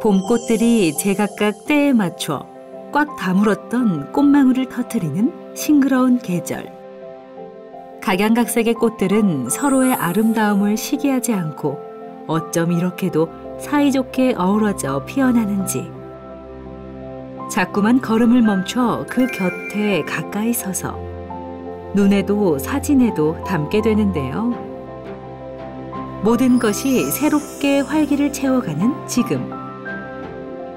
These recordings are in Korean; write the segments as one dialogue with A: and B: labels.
A: 봄꽃들이 제각각 때에 맞춰 꽉 다물었던 꽃망울을 터뜨리는 싱그러운 계절. 각양각색의 꽃들은 서로의 아름다움을 시기하지 않고 어쩜 이렇게도 사이좋게 어우러져 피어나는지. 자꾸만 걸음을 멈춰 그 곁에 가까이 서서 눈에도 사진에도 담게 되는데요. 모든 것이 새롭게 활기를 채워가는 지금.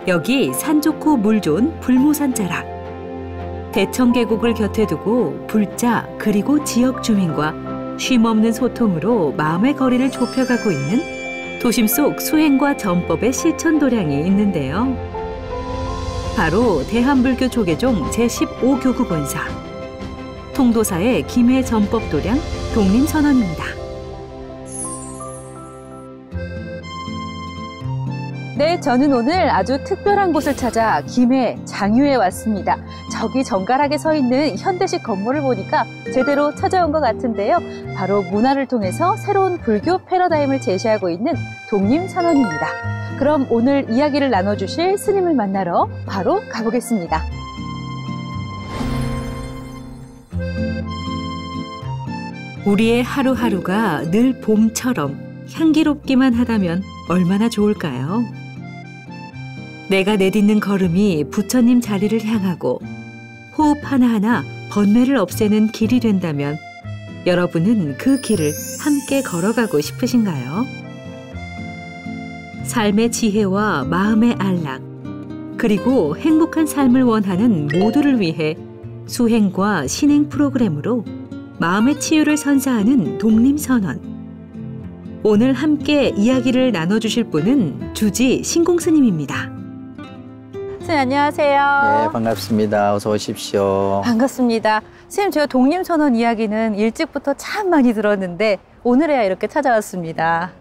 A: 여기 산 좋고 물 좋은 불모산 자락. 대청 계곡을 곁에 두고 불자 그리고 지역 주민과 쉼없는 소통으로 마음의 거리를 좁혀가고 있는 도심 속 수행과 전법의 실천 도량이 있는데요. 바로 대한불교 조계종 제15교구 본사, 통도사의 김해 전법 도량 독림선언입니다.
B: 네, 저는 오늘 아주 특별한 곳을 찾아 김해 장유에 왔습니다. 저기 정갈하게 서 있는 현대식 건물을 보니까 제대로 찾아온 것 같은데요. 바로 문화를 통해서 새로운 불교 패러다임을 제시하고 있는 독림선언입니다. 그럼 오늘 이야기를 나눠주실 스님을 만나러 바로 가보겠습니다.
A: 우리의 하루하루가 늘 봄처럼 향기롭기만 하다면 얼마나 좋을까요? 내가 내딛는 걸음이 부처님 자리를 향하고 호흡 하나하나 번뇌를 없애는 길이 된다면 여러분은 그 길을 함께 걸어가고 싶으신가요? 삶의 지혜와 마음의 안락, 그리고 행복한 삶을 원하는 모두를 위해 수행과 신행 프로그램으로 마음의 치유를 선사하는 독림선언. 오늘 함께 이야기를 나눠주실 분은 주지 신공스님입니다.
B: 스님 안녕하세요.
C: 네, 반갑습니다. 어서 오십시오.
B: 반갑습니다. 스님, 제가 독림선언 이야기는 일찍부터 참 많이 들었는데 오늘에야 이렇게 찾아왔습니다.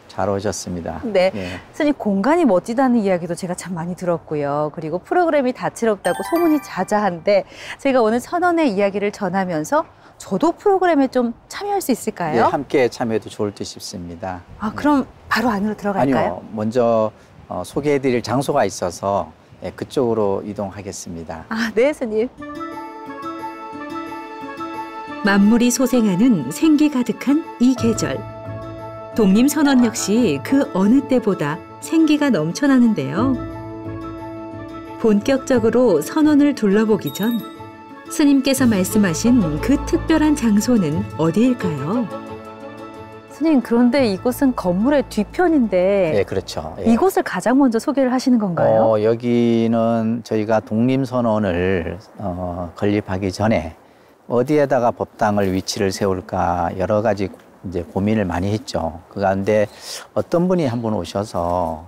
C: 잘 오셨습니다.
B: 네.
C: 네.
B: 스님, 공간이 멋지다는 이야기도 제가 참 많이 들었고요. 그리고 프로그램이 다채롭다고 소문이 자자한데 제가 오늘 선언의 이야기를 전하면서 저도 프로그램에 좀 참여할 수 있을까요?
C: 네, 함께 참여해도 좋을 듯 싶습니다.
B: 아, 그럼 바로 안으로 들어갈까요?
C: 아니요, 먼저 소개해드릴 장소가 있어서 네, 그쪽으로 이동하겠습니다.
B: 아, 네, 스님.
A: 만물이 소생하는 생기 가득한 이 계절. 독림선언 역시 그 어느 때보다 생기가 넘쳐나는데요. 본격적으로 선언을 둘러보기 전 스님께서 말씀하신 그 특별한 장소는 어디일까요?
B: 스님, 그런데 이곳은 건물의 뒤편인데
C: 네, 그렇죠. 예.
B: 이곳을 가장 먼저 소개를 하시는 건가요?
C: 여기는 저희가 독림선언을 건립하기 전에 어디에다가 법당을 위치를 세울까 여러 가지 이제 고민을 많이 했죠. 그 가운데 어떤 분이 한 분 오셔서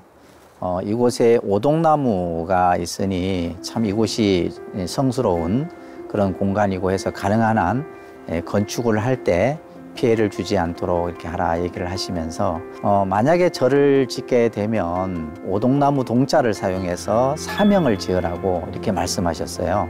C: 이곳에 오동나무가 있으니 참 이곳이 성스러운 그런 공간이고 해서 가능한 한 건축을 할 때 피해를 주지 않도록 이렇게 하라 얘기를 하시면서 만약에 절을 짓게 되면 오동나무 동자를 사용해서 사명을 지으라고 이렇게 말씀하셨어요.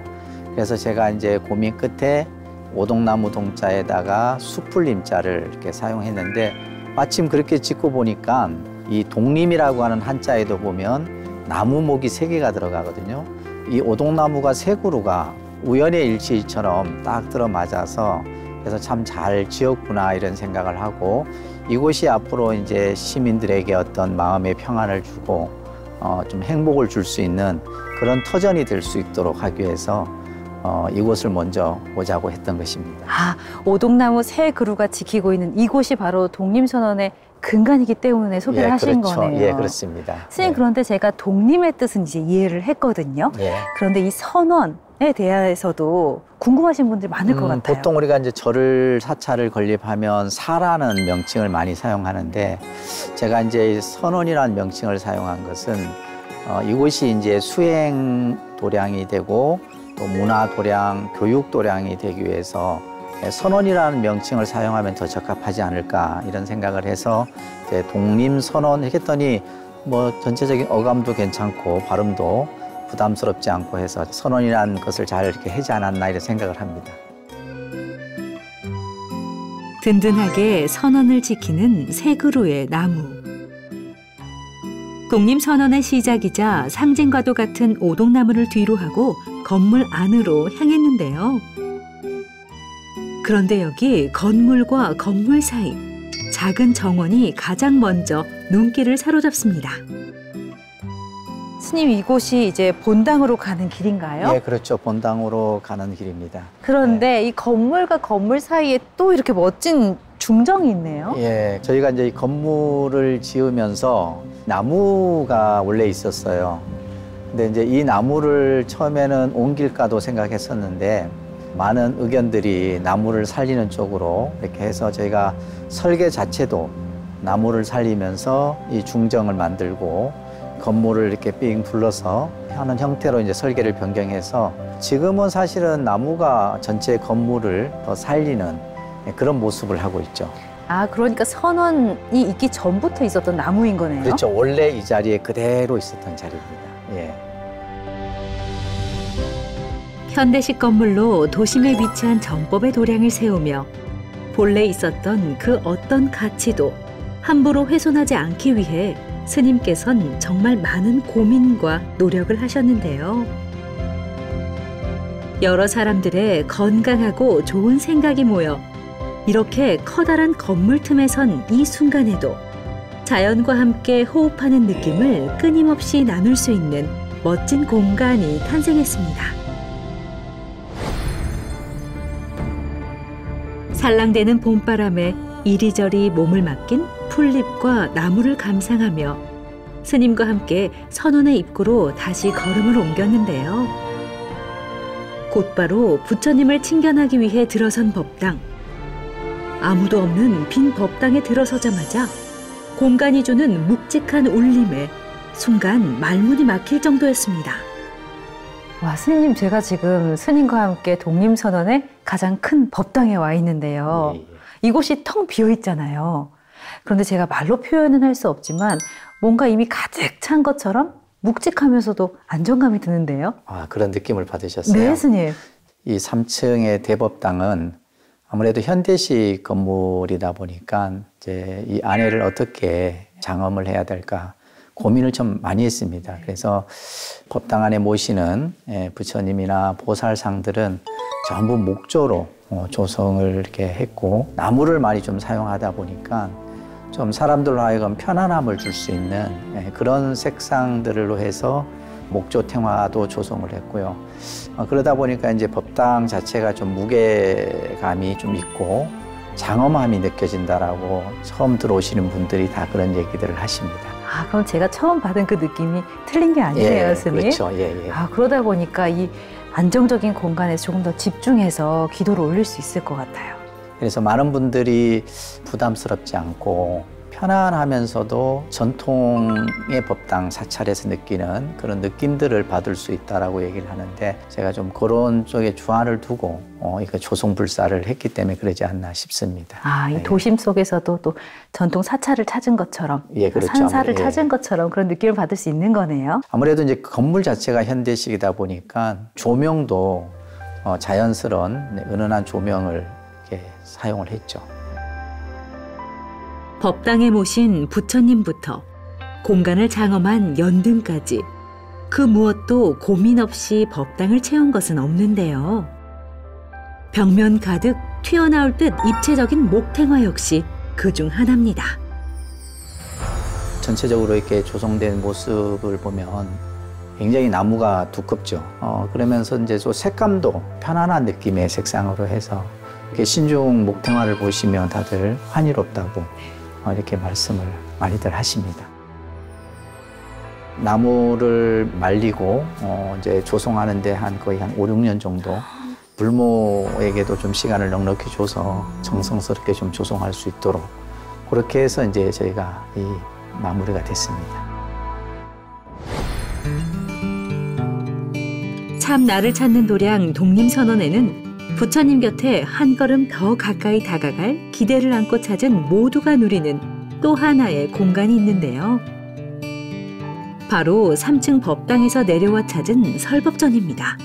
C: 그래서 제가 이제 고민 끝에 오동나무 동자에다가 숯불림자를 이렇게 사용했는데 마침 그렇게 짓고 보니까 이 독림이라고 하는 한자에도 보면 나무목이 3개가 들어가거든요. 이 오동나무가 3그루가 우연의 일치처럼 딱 들어맞아서 그래서 참 잘 지었구나 이런 생각을 하고 이곳이 앞으로 이제 시민들에게 어떤 마음의 평안을 주고 좀 행복을 줄 수 있는 그런 터전이 될 수 있도록 하기 위해서 이곳을 먼저 보자고 했던 것입니다.
B: 아, 오동나무 3그루가 지키고 있는 이곳이 바로 독림선언의 근간이기 때문에 소개를 하신
C: 그렇죠.
B: 거네요.
C: 예, 그렇습니다.
B: 스님,
C: 네.
B: 그런데 제가 독림의 뜻은 이제 이해를 했거든요.
C: 예.
B: 그런데 이 선언에 대해서도 궁금하신 분들이 많을 것 같아요.
C: 보통 우리가 이제 절을 사찰을 건립하면 사라는 명칭을 많이 사용하는데 제가 이제 선언이라는 명칭을 사용한 것은 이곳이 이제 수행 도량이 되고 또 문화 도량, 교육 도량이 되기 위해서 선언이라는 명칭을 사용하면 더 적합하지 않을까 이런 생각을 해서 이제 독림선언 했더니 뭐 전체적인 어감도 괜찮고 발음도 부담스럽지 않고 해서 선언이라는 것을 잘 이렇게 하지 않았나 이런 생각을 합니다.
A: 든든하게 선언을 지키는 3그루의 나무. 독립선언의 시작이자 상징과도 같은 오동나무를 뒤로 하고 건물 안으로 향했는데요. 그런데 여기 건물과 건물 사이 작은 정원이 가장 먼저 눈길을 사로잡습니다.
B: 스님, 이곳이 이제 본당으로 가는 길인가요?
C: 예, 그렇죠. 본당으로 가는 길입니다.
B: 그런데 이 건물과 건물 사이에 또 이렇게 멋진 중정이 있네요.
C: 예, 저희가 이제 이 건물을 지으면서 나무가 원래 있었어요. 근데 이제 이 나무를 처음에는 옮길까도 생각했었는데 많은 의견들이 나무를 살리는 쪽으로 이렇게 해서 저희가 설계 자체도 나무를 살리면서 이 중정을 만들고 건물을 이렇게 삥 둘러서 하는 형태로 이제 설계를 변경해서 지금은 사실은 나무가 전체 건물을 더 살리는 그런 모습을 하고 있죠.
B: 아, 그러니까 선원이 있기 전부터 있었던 나무인 거네요?
C: 그렇죠. 원래 이 자리에 그대로 있었던 자리입니다. 예.
A: 현대식 건물로 도심에 위치한 정법의 도량을 세우며 본래 있었던 그 어떤 가치도 함부로 훼손하지 않기 위해 스님께선 정말 많은 고민과 노력을 하셨는데요. 여러 사람들의 건강하고 좋은 생각이 모여 이렇게 커다란 건물 틈에 선 이 순간에도 자연과 함께 호흡하는 느낌을 끊임없이 나눌 수 있는 멋진 공간이 탄생했습니다. 살랑대는 봄바람에 이리저리 몸을 맡긴 풀잎과 나무를 감상하며 스님과 함께 선원의 입구로 다시 걸음을 옮겼는데요. 곧바로 부처님을 친견하기 위해 들어선 법당. 아무도 없는 빈 법당에 들어서자마자 공간이 주는 묵직한 울림에 순간 말문이 막힐 정도였습니다.
B: 와, 스님, 제가 지금 스님과 함께 독립선언의 가장 큰 법당에 와 있는데요.
C: 예, 예.
B: 이곳이 텅 비어 있잖아요. 그런데 제가 말로 표현은 할 수 없지만 뭔가 이미 가득 찬 것처럼 묵직하면서도 안정감이 드는데요.
C: 아, 그런 느낌을 받으셨어요?
B: 네, 스님.
C: 이 3층의 대법당은 아무래도 현대식 건물이다 보니까 이제 이 안에를 어떻게 장엄을 해야 될까 고민을 좀 많이 했습니다. 그래서 법당 안에 모시는 부처님이나 보살상들은 전부 목조로 조성을 이렇게 했고 나무를 많이 좀 사용하다 보니까 좀 사람들로 하여금 편안함을 줄 수 있는 그런 색상들로 해서 목조 탱화도 조성을 했고요. 그러다 보니까 이제 법당 자체가 좀 무게감이 좀 있고 장엄함이 느껴진다라고 처음 들어오시는 분들이 다 그런 얘기들을 하십니다.
B: 아, 그럼 제가 처음 받은 그 느낌이 틀린 게 아니네요, 스님.
C: 그렇죠. 예, 예.
B: 아, 그러다 보니까 이 안정적인 공간에서 조금 더 집중해서 기도를 올릴 수 있을 것 같아요.
C: 그래서 많은 분들이 부담스럽지 않고 편안하면서도 전통의 법당 사찰에서 느끼는 그런 느낌들을 받을 수 있다라고 얘기를 하는데 제가 좀 그런 쪽에 주안을 두고 이거 조성불사를 했기 때문에 그러지 않나 싶습니다.
B: 아, 이 도심 속에서도 또 전통 사찰을 찾은 것처럼,
C: 예, 그렇죠.
B: 산사를 찾은 것처럼 그런 느낌을 받을 수 있는 거네요.
C: 아무래도 이제 건물 자체가 현대식이다 보니까 조명도 자연스러운 은은한 조명을 이렇게 사용을 했죠.
A: 법당에 모신 부처님부터 공간을 장엄한 연등까지 그 무엇도 고민 없이 법당을 채운 것은 없는데요. 벽면 가득 튀어나올 듯 입체적인 목탱화 역시 그중 하나입니다.
C: 전체적으로 이렇게 조성된 모습을 보면 굉장히 나무가 두껍죠. 그러면서 이제 또 색감도 편안한 느낌의 색상으로 해서 이렇게 신중 목탱화를 보시면 다들 환희롭다고 이렇게 말씀을 많이들 하십니다. 나무를 말리고 이제 조성하는데 거의 한 5, 6년 정도 불모에게도 좀 시간을 넉넉히 줘서 정성스럽게 좀 조성할 수 있도록 그렇게 해서 이제 저희가 이 마무리가 됐습니다.
A: 참 나를 찾는 도량 독립선언에는 부처님 곁에 한 걸음 더 가까이 다가갈 기대를 안고 찾은 모두가 누리는 또 하나의 공간이 있는데요. 바로 3층 법당에서 내려와 찾은 설법전입니다.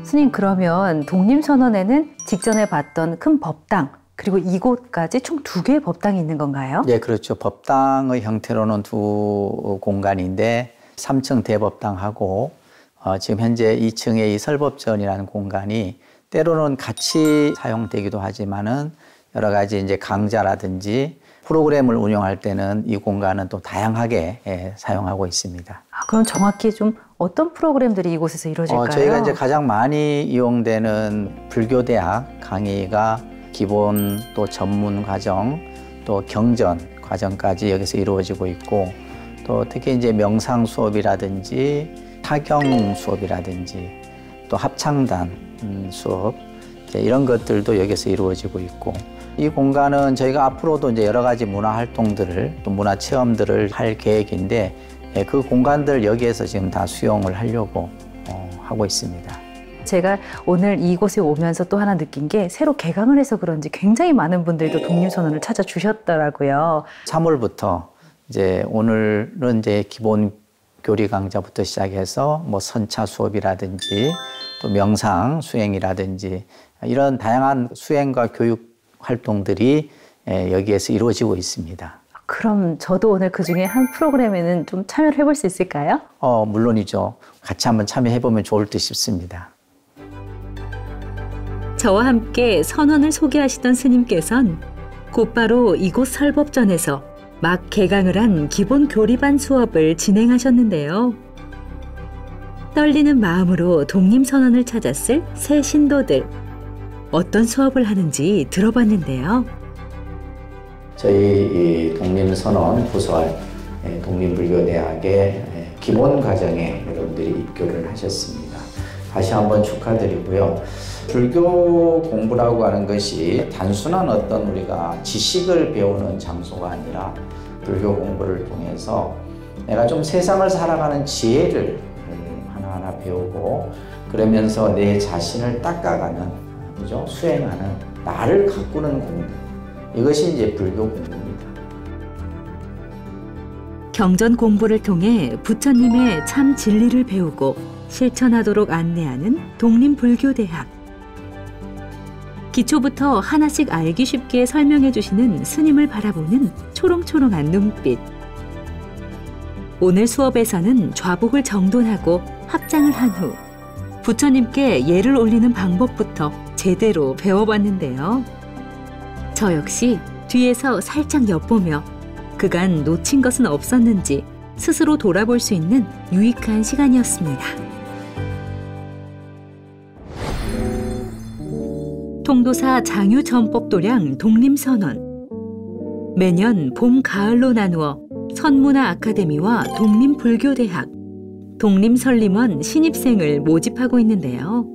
B: 스님, 그러면 독립선언에는 직전에 봤던 큰 법당, 그리고 이곳까지 총 2개의 법당이 있는 건가요?
C: 네, 그렇죠. 법당의 형태로는 2 공간인데 3층 대법당하고 지금 현재 2층의 이 설법전이라는 공간이 때로는 같이 사용되기도 하지만은 여러 가지 이제 강좌라든지 프로그램을 운영할 때는 이 공간은 또 다양하게 사용하고 있습니다.
B: 그럼 정확히 좀 어떤 프로그램들이 이곳에서 이루어질까요?
C: 저희가 이제 가장 많이 이용되는 불교대학 강의가 기본 또 전문 과정 또 경전 과정까지 여기서 이루어지고 있고 또 특히 이제 명상 수업이라든지 타경 수업이라든지 또 합창단 수업 이런 것들도 여기서 이루어지고 있고 이 공간은 저희가 앞으로도 이제 여러 가지 문화 활동들을 또 문화 체험들을 할 계획인데 그 공간들 여기에서 지금 다 수용을 하려고 하고 있습니다.
B: 제가 오늘 이곳에 오면서 또 하나 느낀 게 새로 개강을 해서 그런지 굉장히 많은 분들도 독립선언을 찾아주셨더라고요.
C: 3월부터 이제 오늘은 이제 기본 교리 강좌부터 시작해서 뭐 선차 수업이라든지 또 명상 수행이라든지 이런 다양한 수행과 교육 활동들이 여기에서 이루어지고 있습니다.
B: 그럼 저도 오늘 그중에 한 프로그램에는 좀 참여를 해볼 수 있을까요?
C: 물론이죠. 같이 한번 참여해보면 좋을 듯 싶습니다.
A: 저와 함께 선언을 소개하시던 스님께선 곧바로 이곳 설법전에서 막 개강을 한 기본 교리반 수업을 진행하셨는데요. 떨리는 마음으로 독립선언을 찾았을 새 신도들. 어떤 수업을 하는지 들어봤는데요.
C: 저희 독립선언 부설 독립불교대학의 기본 과정에 여러분들이 입교를 하셨습니다. 다시 한번 축하드리고요. 불교 공부라고 하는 것이 단순한 어떤 우리가 지식을 배우는 장소가 아니라 불교 공부를 통해서 내가 좀 세상을 살아가는 지혜를 하나하나 배우고 그러면서 내 자신을 닦아가는, 그죠? 수행하는, 나를 가꾸는 공부. 이것이 이제 불교 공부입니다.
A: 경전 공부를 통해 부처님의 참 진리를 배우고 실천하도록 안내하는 독립불교대학. 기초부터 하나씩 알기 쉽게 설명해 주시는 스님을 바라보는 초롱초롱한 눈빛. 오늘 수업에서는 좌복을 정돈하고 합장을 한 후 부처님께 예를 올리는 방법부터 제대로 배워봤는데요. 저 역시 뒤에서 살짝 엿보며 그간 놓친 것은 없었는지 스스로 돌아볼 수 있는 유익한 시간이었습니다. 통도사 장유전법도량 독립선언. 매년 봄, 가을로 나누어 선문화 아카데미와 독립불교대학, 독립설림원 신입생을 모집하고 있는데요.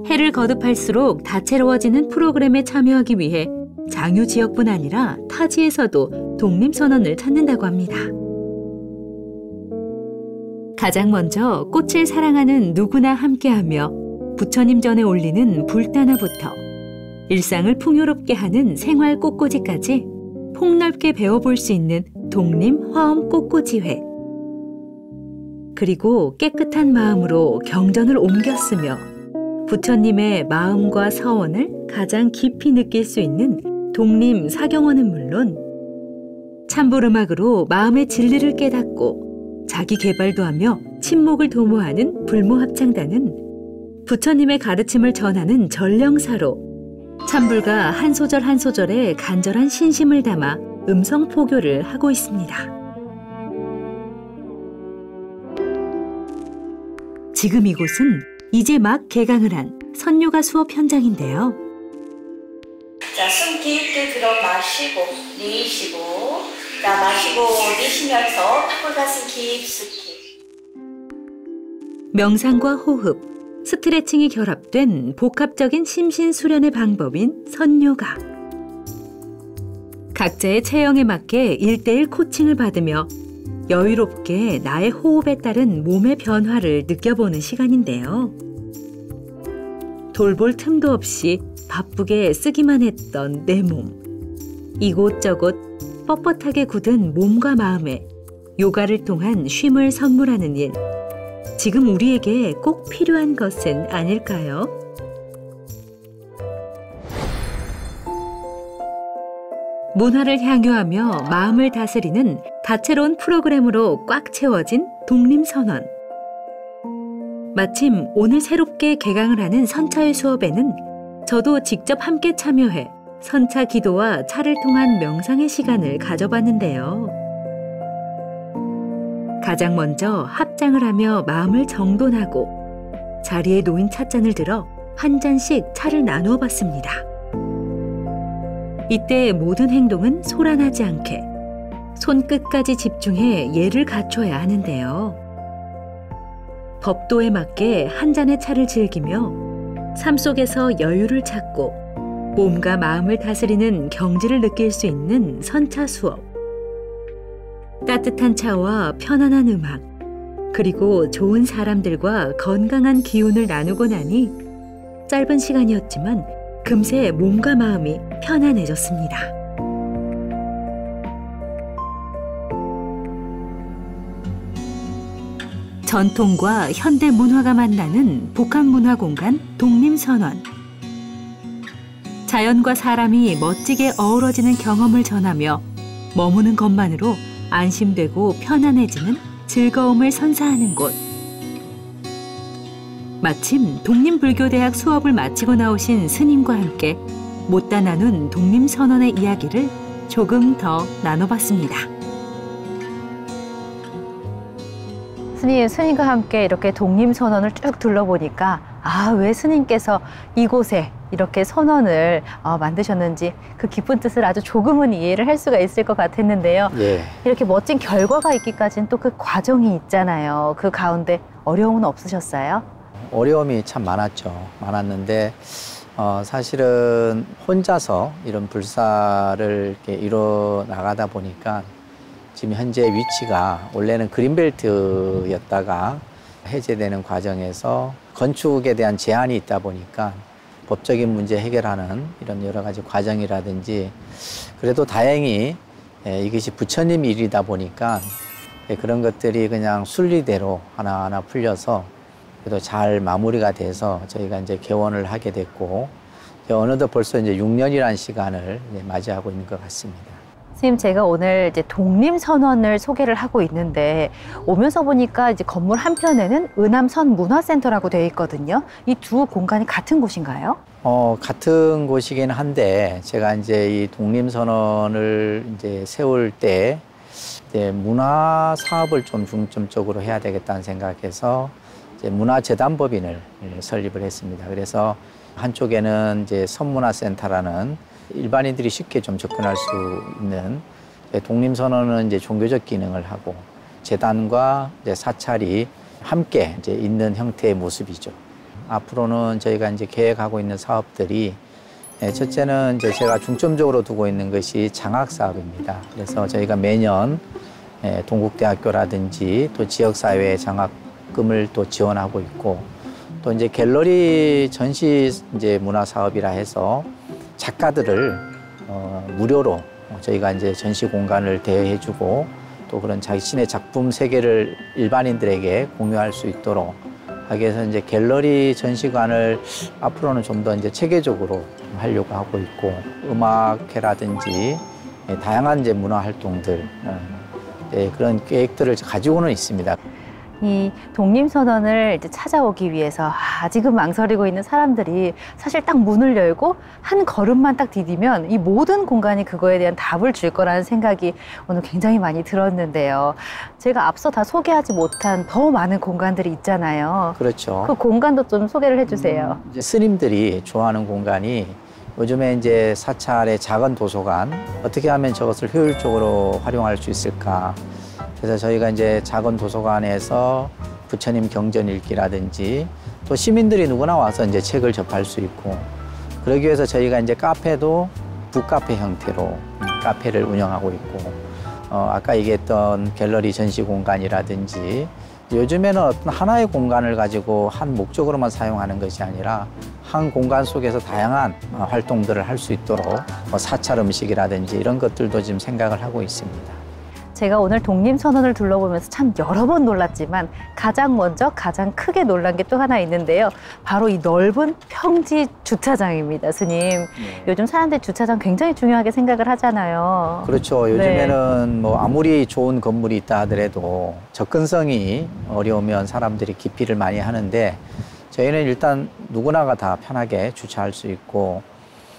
A: 해를 거듭할수록 다채로워지는 프로그램에 참여하기 위해 장유 지역뿐 아니라 타지에서도 독립선언을 찾는다고 합니다. 가장 먼저 꽃을 사랑하는 누구나 함께하며 부처님 전에 올리는 불단화부터 일상을 풍요롭게 하는 생활 꽃꽂이까지 폭넓게 배워볼 수 있는 독립 화엄 꽃꽂이회. 그리고 깨끗한 마음으로 경전을 옮겼으며 부처님의 마음과 서원을 가장 깊이 느낄 수 있는 독립 사경원은 물론 참불음악으로 마음의 진리를 깨닫고 자기 개발도 하며 친목을 도모하는 불모합창단은 부처님의 가르침을 전하는 전령사로 참불가 한 소절 한 소절에 간절한 신심을 담아 음성 포교를 하고 있습니다. 지금 이곳은 이제 막 개강을 한 선요가 수업 현장인데요.
D: 자, 숨 깊게 들어 마시고 내쉬고, 자, 마시고 내쉬면서 턱을 가슴 깊숙이.
A: 명상과 호흡, 스트레칭이 결합된 복합적인 심신수련의 방법인 선요가. 각자의 체형에 맞게 1:1 코칭을 받으며 여유롭게 나의 호흡에 따른 몸의 변화를 느껴보는 시간인데요. 돌볼 틈도 없이 바쁘게 쓰기만 했던 내 몸. 이곳저곳 뻣뻣하게 굳은 몸과 마음에 요가를 통한 쉼을 선물하는 일. 지금 우리에게 꼭 필요한 것은 아닐까요? 문화를 향유하며 마음을 다스리는 다채로운 프로그램으로 꽉 채워진 독림선언. 마침 오늘 새롭게 개강을 하는 선차회 수업에는 저도 직접 함께 참여해 선차 기도와 차를 통한 명상의 시간을 가져봤는데요. 가장 먼저 합장을 하며 마음을 정돈하고 자리에 놓인 찻잔을 들어 한 잔씩 차를 나누어 봤습니다. 이때 모든 행동은 소란하지 않게 손끝까지 집중해 예를 갖춰야 하는데요. 법도에 맞게 한 잔의 차를 즐기며 삶 속에서 여유를 찾고 몸과 마음을 다스리는 경지를 느낄 수 있는 선차 수업. 따뜻한 차와 편안한 음악, 그리고 좋은 사람들과 건강한 기운을 나누고 나니 짧은 시간이었지만 금세 몸과 마음이 편안해졌습니다. 전통과 현대 문화가 만나는 복합문화공간 독림선원. 자연과 사람이 멋지게 어우러지는 경험을 전하며 머무는 것만으로 안심되고 편안해지는 즐거움을 선사하는 곳. 마침 독림불교대학 수업을 마치고 나오신 스님과 함께 못다 나눈 독림선언의 이야기를 조금 더 나눠봤습니다.
B: 스님과 함께 이렇게 독림선언을 쭉 둘러보니까 왜 스님께서 이곳에 이렇게 선언을 만드셨는지 그 깊은 뜻을 아주 조금은 이해를 할 수가 있을 것 같았는데요.
C: 예.
B: 이렇게 멋진 결과가 있기까지는 또 그 과정이 있잖아요. 그 가운데 어려움은 없으셨어요?
C: 어려움이 참 많았는데 사실은 혼자서 이런 불사를 이렇게 이뤄 나가다 보니까 지금 현재 위치가 원래는 그린벨트였다가 해제되는 과정에서 건축에 대한 제한이 있다 보니까 법적인 문제 해결하는 이런 여러 가지 과정이라든지, 그래도 다행히 이것이 부처님 일이다 보니까 그런 것들이 그냥 순리대로 하나하나 풀려서 그래도 잘 마무리가 돼서 저희가 이제 개원을 하게 됐고, 어느덧 벌써 이제 6년이라는 시간을 맞이하고 있는 것 같습니다.
B: 선생님, 제가 오늘 이제 독림선언을 소개를 하고 있는데 오면서 보니까 이제 건물 한편에는 은암선 문화센터라고 되어 있거든요. 이 두 공간이 같은 곳인가요?
C: 같은 곳이긴 한데 제가 이제 이 독림선언을 이제 세울 때 이제 문화 사업을 좀 중점적으로 해야 되겠다는 생각해서 이제 문화재단법인을 설립을 했습니다. 그래서 한쪽에는 이제 선문화센터라는 일반인들이 쉽게 좀 접근할 수 있는, 독림선언은 이제 종교적 기능을 하고 재단과 이제 사찰이 함께 이제 있는 형태의 모습이죠. 앞으로는 저희가 이제 계획하고 있는 사업들이 첫째는 이제 제가 중점적으로 두고 있는 것이 장학 사업입니다. 그래서 저희가 매년 동국대학교라든지 또 지역사회의 장학금을 또 지원하고 있고, 또 이제 갤러리 전시 이제 문화 사업이라 해서 작가들을 무료로 저희가 이제 전시 공간을 대여해주고 또 그런 자신의 작품 세계를 일반인들에게 공유할 수 있도록 하기 위해서 이제 갤러리 전시관을 앞으로는 좀 더 이제 체계적으로 하려고 하고 있고, 음악회라든지 다양한 이제 문화 활동들 그런 계획들을 가지고는 있습니다.
B: 이 독림선언을 이제 찾아오기 위해서 아직은 망설이고 있는 사람들이 사실 딱 문을 열고 한 걸음만 딱 디디면 이 모든 공간이 그거에 대한 답을 줄 거라는 생각이 오늘 굉장히 많이 들었는데요. 제가 앞서 다 소개하지 못한 더 많은 공간들이 있잖아요.
C: 그렇죠.
B: 그 공간도 좀 소개를 해주세요.
C: 이제 스님들이 좋아하는 공간이 요즘에 이제 사찰의 작은 도서관, 어떻게 하면 저것을 효율적으로 활용할 수 있을까? 그래서 저희가 이제 작은 도서관에서 부처님 경전 읽기라든지 또 시민들이 누구나 와서 이제 책을 접할 수 있고, 그러기 위해서 저희가 이제 카페도 북카페 형태로 카페를 운영하고 있고, 아까 얘기했던 갤러리 전시 공간이라든지, 요즘에는 어떤 하나의 공간을 가지고 한 목적으로만 사용하는 것이 아니라 한 공간 속에서 다양한 활동들을 할 수 있도록 사찰 음식이라든지 이런 것들도 지금 생각을 하고 있습니다.
B: 제가 오늘 독립선언을 둘러보면서 참 여러 번 놀랐지만 가장 먼저 가장 크게 놀란 게 또 하나 있는데요. 바로 이 넓은 평지 주차장입니다, 스님.
C: 네.
B: 요즘 사람들이 주차장 굉장히 중요하게 생각을 하잖아요.
C: 그렇죠. 요즘에는 뭐 아무리 좋은 건물이 있다 하더라도 접근성이 어려우면 사람들이 기피를 많이 하는데 저희는 일단 누구나가 다 편하게 주차할 수 있고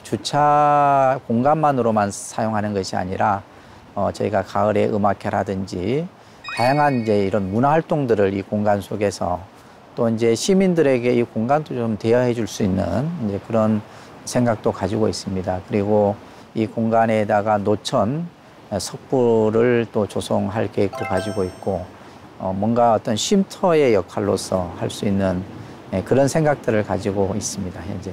C: 주차 공간만으로만 사용하는 것이 아니라 저희가 가을에 음악회라든지 다양한 이제 이런 문화 활동들을 이 공간 속에서 또 이제 시민들에게 이 공간도 좀 대여해 줄 수 있는 이제 그런 생각도 가지고 있습니다. 그리고 이 공간에다가 노천, 석불을 또 조성할 계획도 가지고 있고 뭔가 어떤 쉼터의 역할로서 할 수 있는 그런 생각들을 가지고 있습니다, 현재.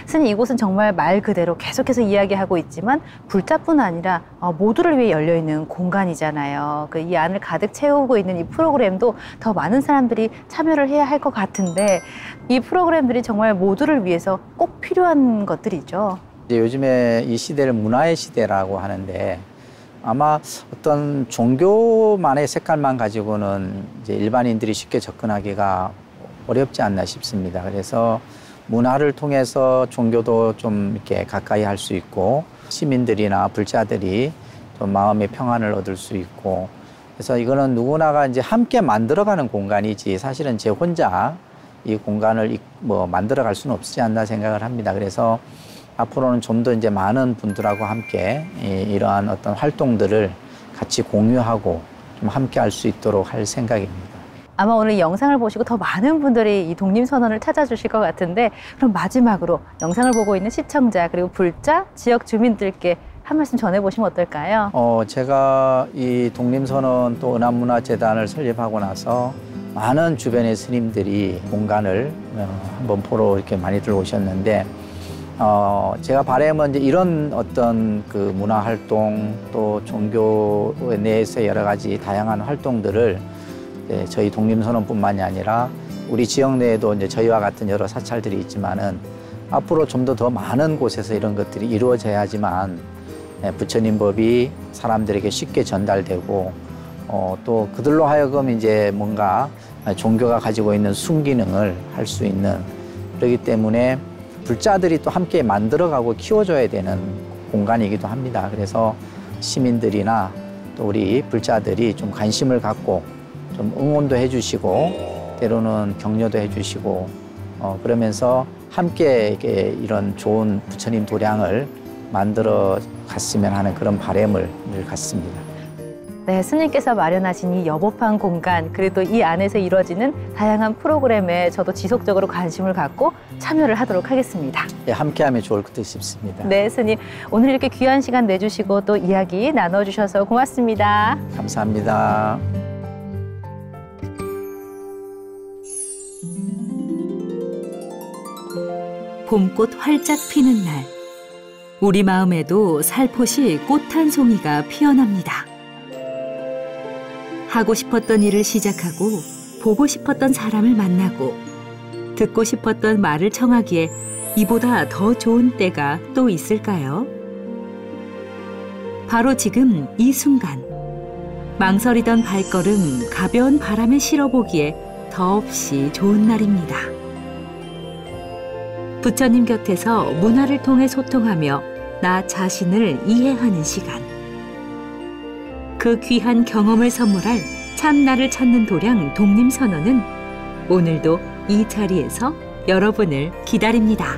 B: 스님, 이곳은 정말 말 그대로 계속해서 이야기하고 있지만 불자뿐 아니라 모두를 위해 열려있는 공간이잖아요. 이 안을 가득 채우고 있는 이 프로그램도 더 많은 사람들이 참여를 해야 할 것 같은데 이 프로그램들이 정말 모두를 위해서 꼭 필요한 것들이죠.
C: 이제 요즘에 이 시대를 문화의 시대라고 하는데 아마 어떤 종교만의 색깔만 가지고는 이제 일반인들이 쉽게 접근하기가 어렵지 않나 싶습니다. 그래서 문화를 통해서 종교도 좀 이렇게 가까이 할 수 있고 시민들이나 불자들이 좀 마음의 평안을 얻을 수 있고 그래서 이거는 누구나가 이제 함께 만들어가는 공간이지 사실은 제 혼자 이 공간을 뭐 만들어갈 수는 없지 않나 생각을 합니다. 그래서 앞으로는 좀 더 이제 많은 분들하고 함께 이러한 어떤 활동들을 같이 공유하고 좀 함께 할 수 있도록 할 생각입니다.
B: 아마 오늘 이 영상을 보시고 더 많은 분들이 이 독립선언을 찾아주실 것 같은데 그럼 마지막으로 영상을 보고 있는 시청자 그리고 불자, 지역 주민들께 한 말씀 전해보시면 어떨까요?
C: 제가 이 독립선언 또 은하문화재단을 설립하고 나서 많은 주변의 스님들이 공간을 한번 보러 이렇게 많이들 오셨는데 제가 바람은 이제 이런 어떤 그 문화활동 또 종교 내에서 여러 가지 다양한 활동들을 저희 독립선언뿐만이 아니라 우리 지역 내에도 이제 저희와 같은 여러 사찰들이 있지만은 앞으로 좀 더 많은 곳에서 이런 것들이 이루어져야지만 부처님 법이 사람들에게 쉽게 전달되고 또 그들로 하여금 이제 뭔가 종교가 가지고 있는 순기능을 할 수 있는 그렇기 때문에 불자들이 또 함께 만들어가고 키워줘야 되는 공간이기도 합니다. 그래서 시민들이나 또 우리 불자들이 좀 관심을 갖고 좀 응원도 해주시고 때로는 격려도 해주시고 그러면서 함께 이런 좋은 부처님 도량을 만들어 갔으면 하는 그런 바람을 늘 갖습니다.
B: 네, 스님께서 마련하신 이 여법한 공간 그리고 이 안에서 이루어지는 다양한 프로그램에 저도 지속적으로 관심을 갖고 참여를 하도록 하겠습니다.
C: 네, 함께하면 좋을 것 싶습니다.
B: 네, 스님 오늘 이렇게 귀한 시간 내주시고 또 이야기 나눠주셔서 고맙습니다.
C: 감사합니다.
A: 봄꽃 활짝 피는 날, 우리 마음에도 살포시 꽃 한 송이가 피어납니다. 하고 싶었던 일을 시작하고 보고 싶었던 사람을 만나고 듣고 싶었던 말을 청하기에 이보다 더 좋은 때가 또 있을까요? 바로 지금 이 순간 망설이던 발걸음 가벼운 바람에 실어보기에 더없이 좋은 날입니다. 부처님 곁에서 문화를 통해 소통하며 나 자신을 이해하는 시간. 그 귀한 경험을 선물할 참 나를 찾는 도량 독립선언은 오늘도 이 자리에서 여러분을 기다립니다.